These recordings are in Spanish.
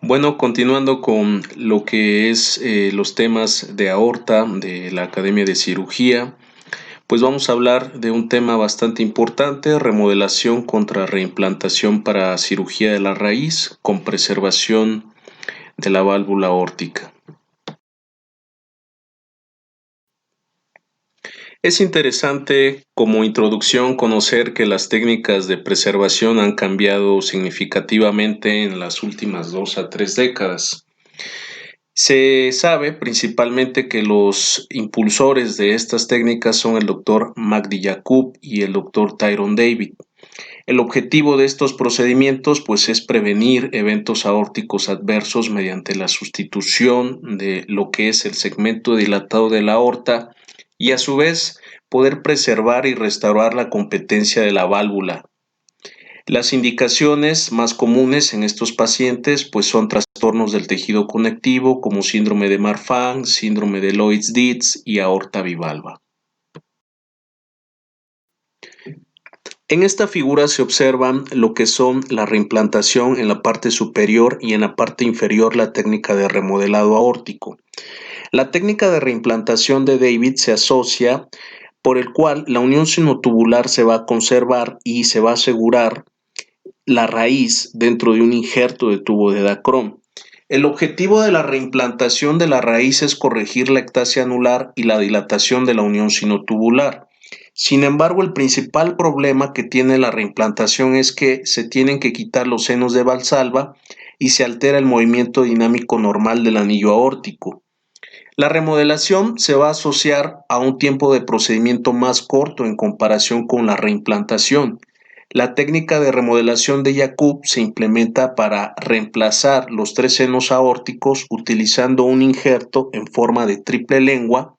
Bueno, continuando con lo que es los temas de aorta de la Academia de Cirugía, pues vamos a hablar de un tema bastante importante: remodelación contra reimplantación para cirugía de la raíz con preservación de la válvula aórtica. Es interesante como introducción conocer que las técnicas de preservación han cambiado significativamente en las últimas 2 a 3 décadas. Se sabe principalmente que los impulsores de estas técnicas son el Dr. Magdi Yacoub y el Dr. Tyrone David. El objetivo de estos procedimientos pues es prevenir eventos aórticos adversos mediante la sustitución de lo que es el segmento dilatado de la aorta y a su vez poder preservar y restaurar la competencia de la válvula. Las indicaciones más comunes en estos pacientes pues son trastornos del tejido conectivo como síndrome de Marfan, síndrome de Loeys-Dietz y aorta bivalva. En esta figura se observan lo que son la reimplantación en la parte superior y en la parte inferior la técnica de remodelado aórtico. La técnica de reimplantación de David se asocia por el cual la unión sinotubular se va a conservar y se va a asegurar la raíz dentro de un injerto de tubo de Dacron. El objetivo de la reimplantación de la raíz es corregir la ectasia anular y la dilatación de la unión sinotubular. Sin embargo, el principal problema que tiene la reimplantación es que se tienen que quitar los senos de Valsalva y se altera el movimiento dinámico normal del anillo aórtico. La remodelación se va a asociar a un tiempo de procedimiento más corto en comparación con la reimplantación. La técnica de remodelación de Yacoub se implementa para reemplazar los 3 senos aórticos utilizando un injerto en forma de triple lengua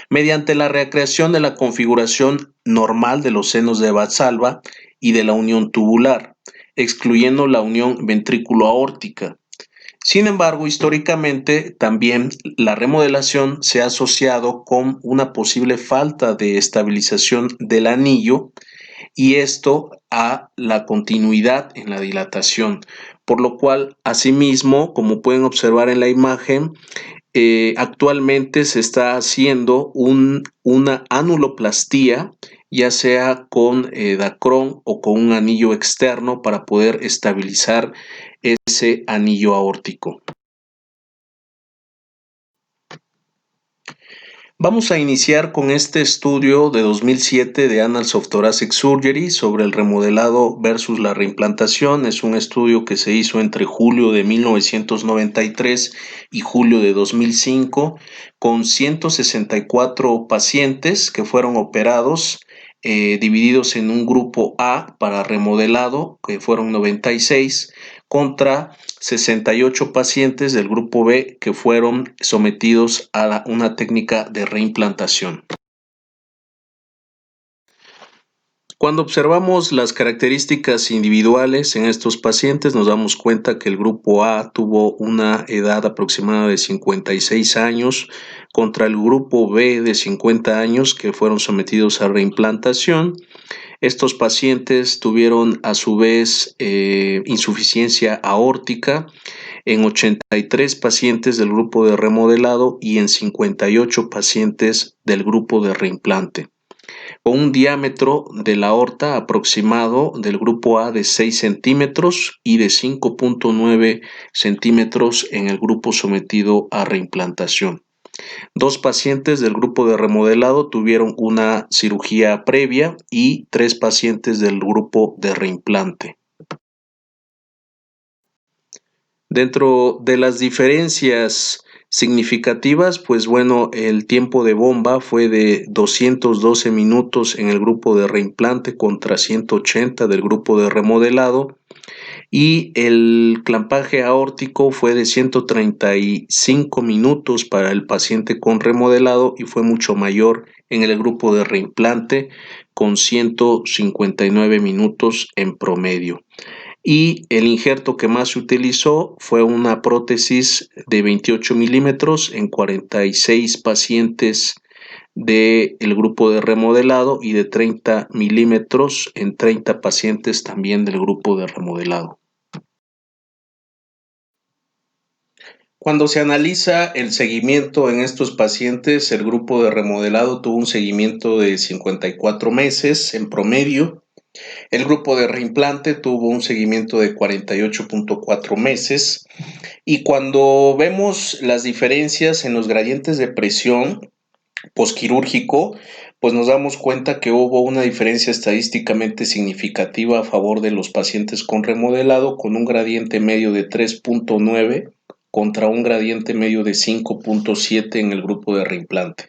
mediante la recreación de la configuración normal de los senos de Valsalva y de la unión tubular, excluyendo la unión ventrículo-aórtica. Sin embargo, históricamente también la remodelación se ha asociado con una posible falta de estabilización del anillo y esto a la continuidad en la dilatación, por lo cual, asimismo, como pueden observar en la imagen, actualmente se está haciendo una anuloplastía, ya sea con Dacron o con un anillo externo para poder estabilizar ese anillo aórtico. Vamos a iniciar con este estudio de 2007 de Annals of Thoracic Surgery sobre el remodelado versus la reimplantación. Es un estudio que se hizo entre julio de 1993 y julio de 2005 con 164 pacientes que fueron operados, divididos en un grupo A para remodelado, que fueron 96, contra 68 pacientes del grupo B que fueron sometidos a una técnica de reimplantación. Cuando observamos las características individuales en estos pacientes, nos damos cuenta que el grupo A tuvo una edad aproximada de 56 años contra el grupo B de 50 años que fueron sometidos a reimplantación. Estos pacientes tuvieron a su vez insuficiencia aórtica en 83 pacientes del grupo de remodelado y en 58 pacientes del grupo de reimplante, con un diámetro de la aorta aproximado del grupo A de 6 centímetros y de 5.9 centímetros en el grupo sometido a reimplantación. 2 pacientes del grupo de remodelado tuvieron una cirugía previa y 3 pacientes del grupo de reimplante. Dentro de las diferencias significativas, pues bueno, el tiempo de bomba fue de 212 minutos en el grupo de reimplante contra 180 del grupo de remodelado, y el clampaje aórtico fue de 135 minutos para el paciente con remodelado y fue mucho mayor en el grupo de reimplante con 159 minutos en promedio. Y el injerto que más se utilizó fue una prótesis de 28 milímetros en 46 pacientes del grupo de remodelado y de 30 milímetros en 30 pacientes también del grupo de remodelado. Cuando se analiza el seguimiento en estos pacientes, el grupo de remodelado tuvo un seguimiento de 54 meses en promedio. El grupo de reimplante tuvo un seguimiento de 48.4 meses. Y cuando vemos las diferencias en los gradientes de presión posquirúrgico, pues nos damos cuenta que hubo una diferencia estadísticamente significativa a favor de los pacientes con remodelado, con un gradiente medio de 3.9 contra un gradiente medio de 5.7 en el grupo de reimplante.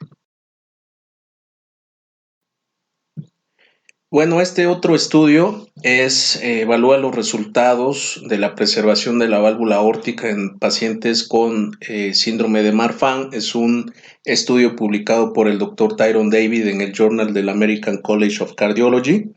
Bueno, este otro estudio evalúa los resultados de la preservación de la válvula aórtica en pacientes con síndrome de Marfan. Es un estudio publicado por el Dr. Tyrone David en el Journal del American College of Cardiology.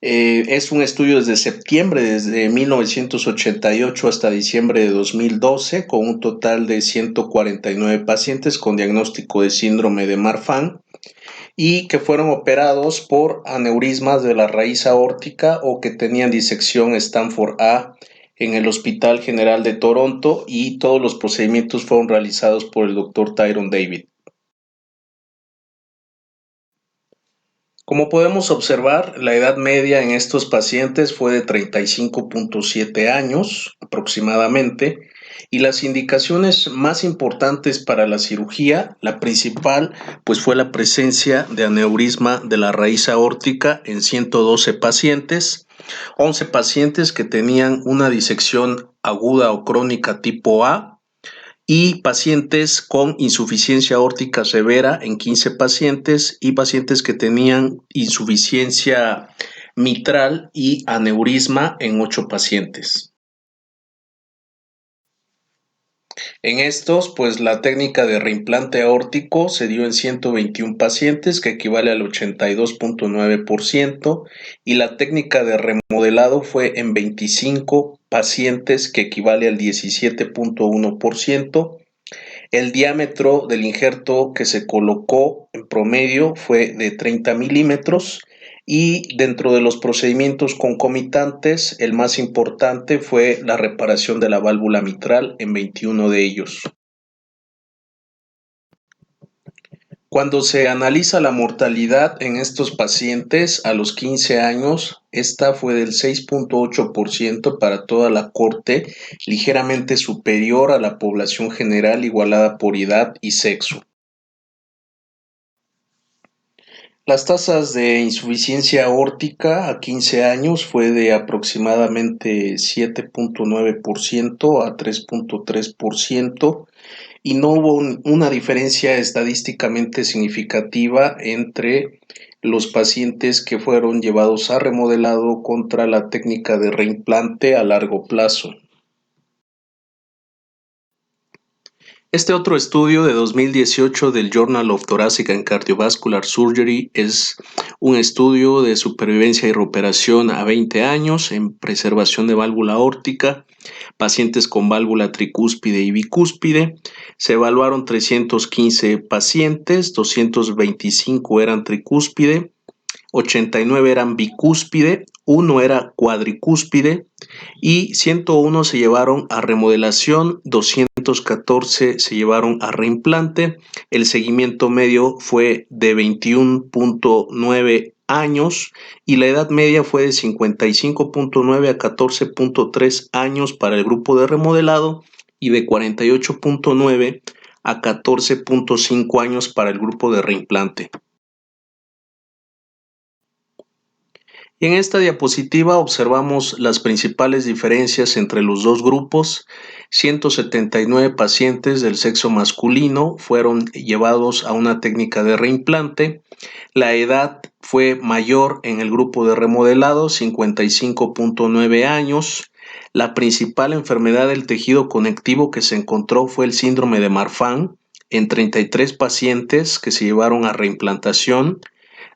Es un estudio desde 1988 hasta diciembre de 2012, con un total de 149 pacientes con diagnóstico de síndrome de Marfan y que fueron operados por aneurismas de la raíz aórtica o que tenían disección Stanford A en el Hospital General de Toronto, y todos los procedimientos fueron realizados por el Dr. Tyrone David. Como podemos observar, la edad media en estos pacientes fue de 35.7 años aproximadamente, y las indicaciones más importantes para la cirugía, la principal, pues fue la presencia de aneurisma de la raíz aórtica en 112 pacientes, 11 pacientes que tenían una disección aguda o crónica tipo A, y pacientes con insuficiencia aórtica severa en 15 pacientes, y pacientes que tenían insuficiencia mitral y aneurisma en 8 pacientes. En estos, pues la técnica de reimplante aórtico se dio en 121 pacientes, que equivale al 82.9%, y la técnica de remodelado fue en 25 pacientes, que equivale al 17.1%. El diámetro del injerto que se colocó en promedio fue de 30 milímetros, y dentro de los procedimientos concomitantes, el más importante fue la reparación de la válvula mitral en 21 de ellos. Cuando se analiza la mortalidad en estos pacientes a los 15 años, esta fue del 6.8% para toda la corte, ligeramente superior a la población general igualada por edad y sexo. Las tasas de insuficiencia aórtica a 15 años fue de aproximadamente 7.9% a 3.3%, y no hubo una diferencia estadísticamente significativa entre los pacientes que fueron llevados a remodelado contra la técnica de reimplante a largo plazo. Este otro estudio de 2018 del Journal of Thoracic and Cardiovascular Surgery es un estudio de supervivencia y recuperación a 20 años en preservación de válvula aórtica, pacientes con válvula tricúspide y bicúspide. Se evaluaron 315 pacientes, 225 eran tricúspide, 89 eran bicúspide, 1 era cuadricúspide, y 101 se llevaron a remodelación, 214 se llevaron a reimplante. El seguimiento medio fue de 21.9 años, y la edad media fue de 55.9 a 14.3 años para el grupo de remodelado, y de 48.9 a 14.5 años para el grupo de reimplante. En esta diapositiva observamos las principales diferencias entre los dos grupos. 179 pacientes del sexo masculino fueron llevados a una técnica de reimplante. La edad fue mayor en el grupo de remodelado, 55.9 años. La principal enfermedad del tejido conectivo que se encontró fue el síndrome de Marfan en 33 pacientes que se llevaron a reimplantación.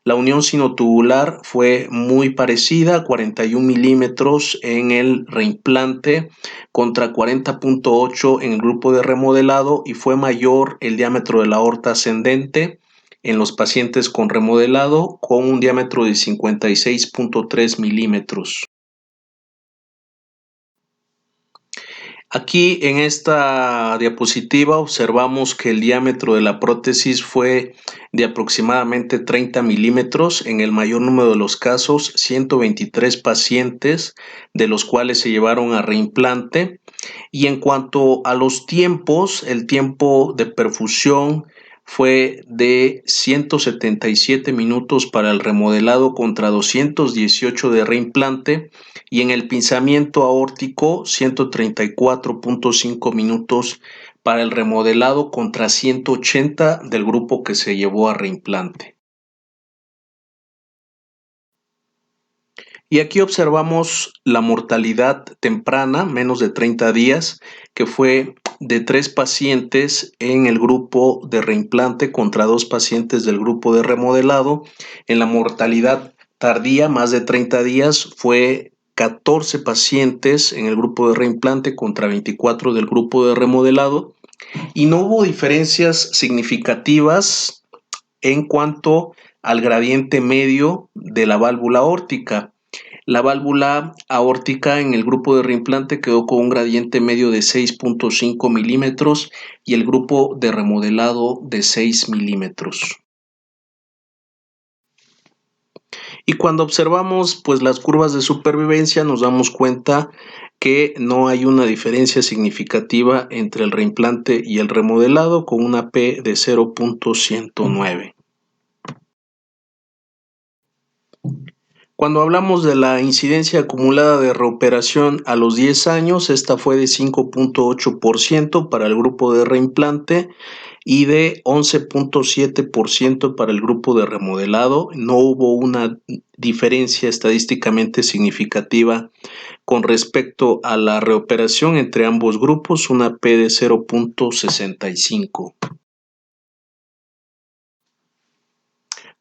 La unión sinotubular fue muy parecida, 41 milímetros en el reimplante contra 40.8 en el grupo de remodelado, y fue mayor el diámetro de la aorta ascendente en los pacientes con remodelado, con un diámetro de 56.3 milímetros. Aquí en esta diapositiva observamos que el diámetro de la prótesis fue de aproximadamente 30 milímetros. En el mayor número de los casos, 123 pacientes, de los cuales se llevaron a reimplante. Y en cuanto a los tiempos, el tiempo de perfusión fue de 177 minutos para el remodelado contra 218 de reimplante, y en el pinzamiento aórtico 134.5 minutos para el remodelado contra 180 del grupo que se llevó a reimplante. Y aquí observamos la mortalidad temprana, menos de 30 días, que fue de 3 pacientes en el grupo de reimplante contra 2 pacientes del grupo de remodelado. En la mortalidad tardía, más de 30 días, fue 14 pacientes en el grupo de reimplante contra 24 del grupo de remodelado, y no hubo diferencias significativas en cuanto al gradiente medio de la válvula aórtica. La válvula aórtica en el grupo de reimplante quedó con un gradiente medio de 6.5 milímetros y el grupo de remodelado de 6 milímetros. Y cuando observamos pues las curvas de supervivencia, nos damos cuenta que no hay una diferencia significativa entre el reimplante y el remodelado, con una P de 0.109. Cuando hablamos de la incidencia acumulada de reoperación a los 10 años, esta fue de 5.8% para el grupo de reimplante y de 11.7% para el grupo de remodelado. No hubo una diferencia estadísticamente significativa con respecto a la reoperación entre ambos grupos, una P de 0.65.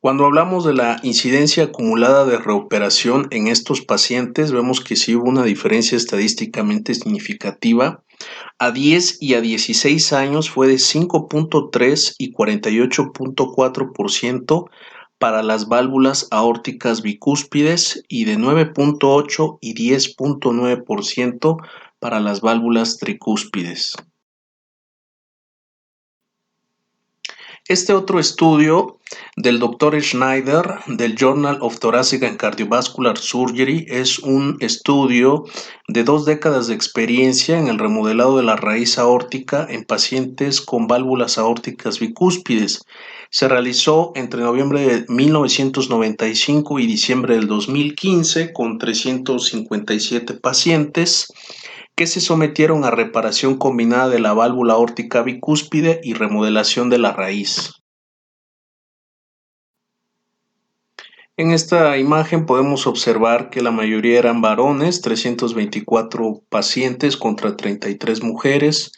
Cuando hablamos de la incidencia acumulada de reoperación en estos pacientes, vemos que sí hubo una diferencia estadísticamente significativa. A 10 y a 16 años fue de 5.3 y 48.4% para las válvulas aórticas bicúspides y de 9.8 y 10.9% para las válvulas tricúspides. Este otro estudio del Dr. Schneider del Journal of Thoracic and Cardiovascular Surgery es un estudio de 2 décadas de experiencia en el remodelado de la raíz aórtica en pacientes con válvulas aórticas bicúspides. Se realizó entre noviembre de 1995 y diciembre del 2015 con 357 pacientes que se sometieron a reparación combinada de la válvula aórtica bicúspide y remodelación de la raíz. En esta imagen podemos observar que la mayoría eran varones, 324 pacientes contra 33 mujeres.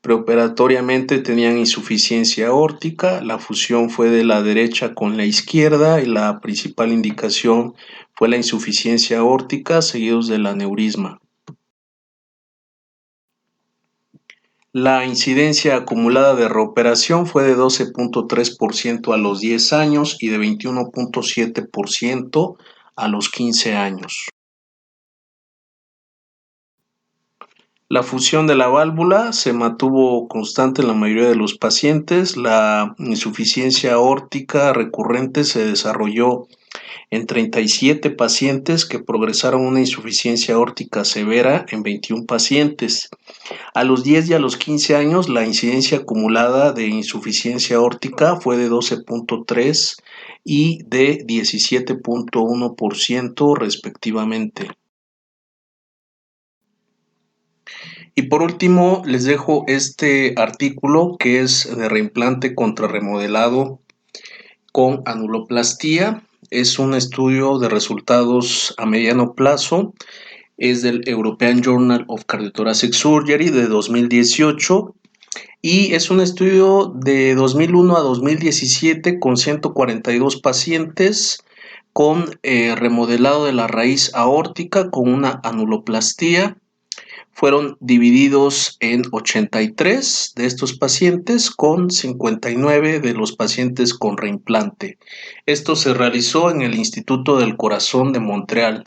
Preoperatoriamente tenían insuficiencia aórtica, la fusión fue de la derecha con la izquierda y la principal indicación fue la insuficiencia aórtica seguidos del aneurisma. La incidencia acumulada de reoperación fue de 12.3% a los 10 años y de 21.7% a los 15 años. La fusión de la válvula se mantuvo constante en la mayoría de los pacientes. La insuficiencia aórtica recurrente se desarrolló en 37 pacientes que progresaron a una insuficiencia aórtica severa en 21 pacientes. A los 10 y a los 15 años, la incidencia acumulada de insuficiencia aórtica fue de 12.3 y de 17.1% respectivamente. Y por último, les dejo este artículo que es de reimplante contra remodelado con anuloplastía. Es un estudio de resultados a mediano plazo. Es del European Journal of Cardiothoracic Surgery de 2018 y es un estudio de 2001 a 2017 con 142 pacientes con remodelado de la raíz aórtica con una anuloplastía. Fueron divididos en 83 de estos pacientes con 59 de los pacientes con reimplante. Esto se realizó en el Instituto del Corazón de Montreal.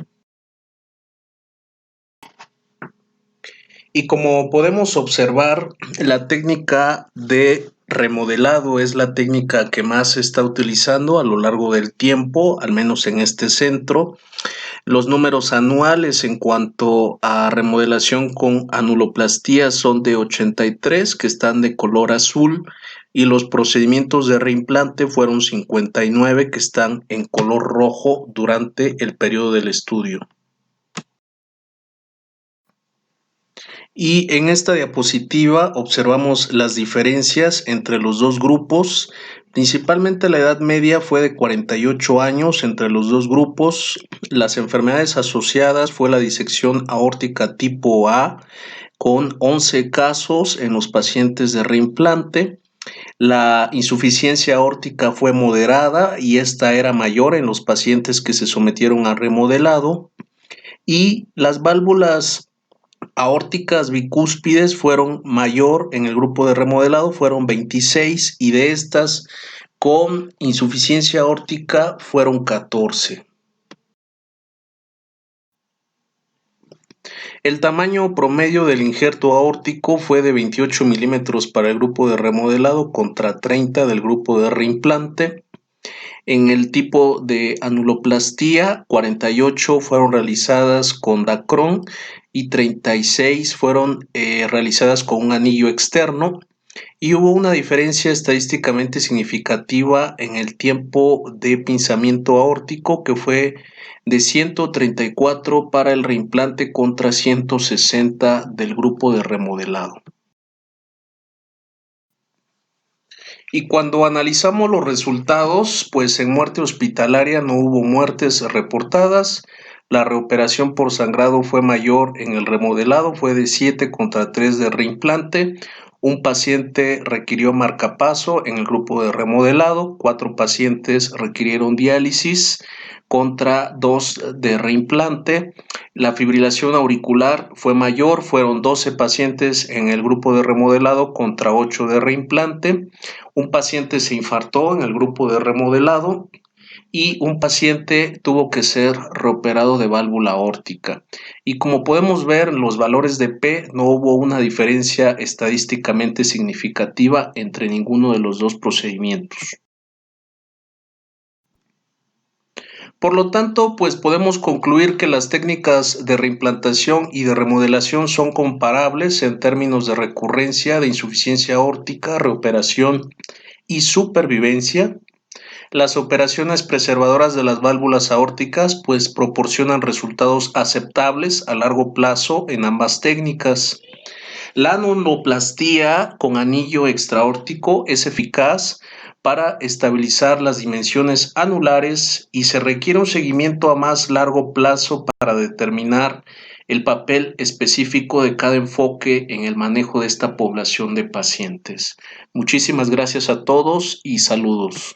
Y como podemos observar, la técnica de remodelado es la técnica que más se está utilizando a lo largo del tiempo, al menos en este centro. Los números anuales en cuanto a remodelación con anuloplastía son de 83, que están de color azul, y los procedimientos de reimplante fueron 59, que están en color rojo durante el periodo del estudio. Y en esta diapositiva observamos las diferencias entre los dos grupos. Principalmente la edad media fue de 48 años entre los dos grupos. Las enfermedades asociadas fue la disección aórtica tipo A, con 11 casos en los pacientes de reimplante. La insuficiencia aórtica fue moderada y esta era mayor en los pacientes que se sometieron a remodelado. Y las válvulas aórticas bicúspides fueron mayor en el grupo de remodelado, fueron 26, y de estas con insuficiencia aórtica fueron 14. El tamaño promedio del injerto aórtico fue de 28 milímetros para el grupo de remodelado contra 30 del grupo de reimplante. En el tipo de anuloplastía, 48 fueron realizadas con Dacron y 36 fueron realizadas con un anillo externo, y hubo una diferencia estadísticamente significativa en el tiempo de pinzamiento aórtico, que fue de 134 para el reimplante contra 160 del grupo de remodelado. Y cuando analizamos los resultados, pues en muerte hospitalaria no hubo muertes reportadas. La reoperación por sangrado fue mayor en el remodelado, fue de 7 contra 3 de reimplante. Un paciente requirió marcapaso en el grupo de remodelado, 4 pacientes requirieron diálisis contra 2 de reimplante. La fibrilación auricular fue mayor, fueron 12 pacientes en el grupo de remodelado contra 8 de reimplante. Un paciente se infartó en el grupo de remodelado y un paciente tuvo que ser reoperado de válvula aórtica. Y como podemos ver, los valores de P no hubo una diferencia estadísticamente significativa entre ninguno de los dos procedimientos. Por lo tanto, pues podemos concluir que las técnicas de reimplantación y de remodelación son comparables en términos de recurrencia de insuficiencia aórtica, reoperación y supervivencia. Las operaciones preservadoras de las válvulas aórticas pues proporcionan resultados aceptables a largo plazo en ambas técnicas. La anuloplastía con anillo extraórtico es eficaz para estabilizar las dimensiones anulares y se requiere un seguimiento a más largo plazo para determinar el papel específico de cada enfoque en el manejo de esta población de pacientes. Muchísimas gracias a todos y saludos.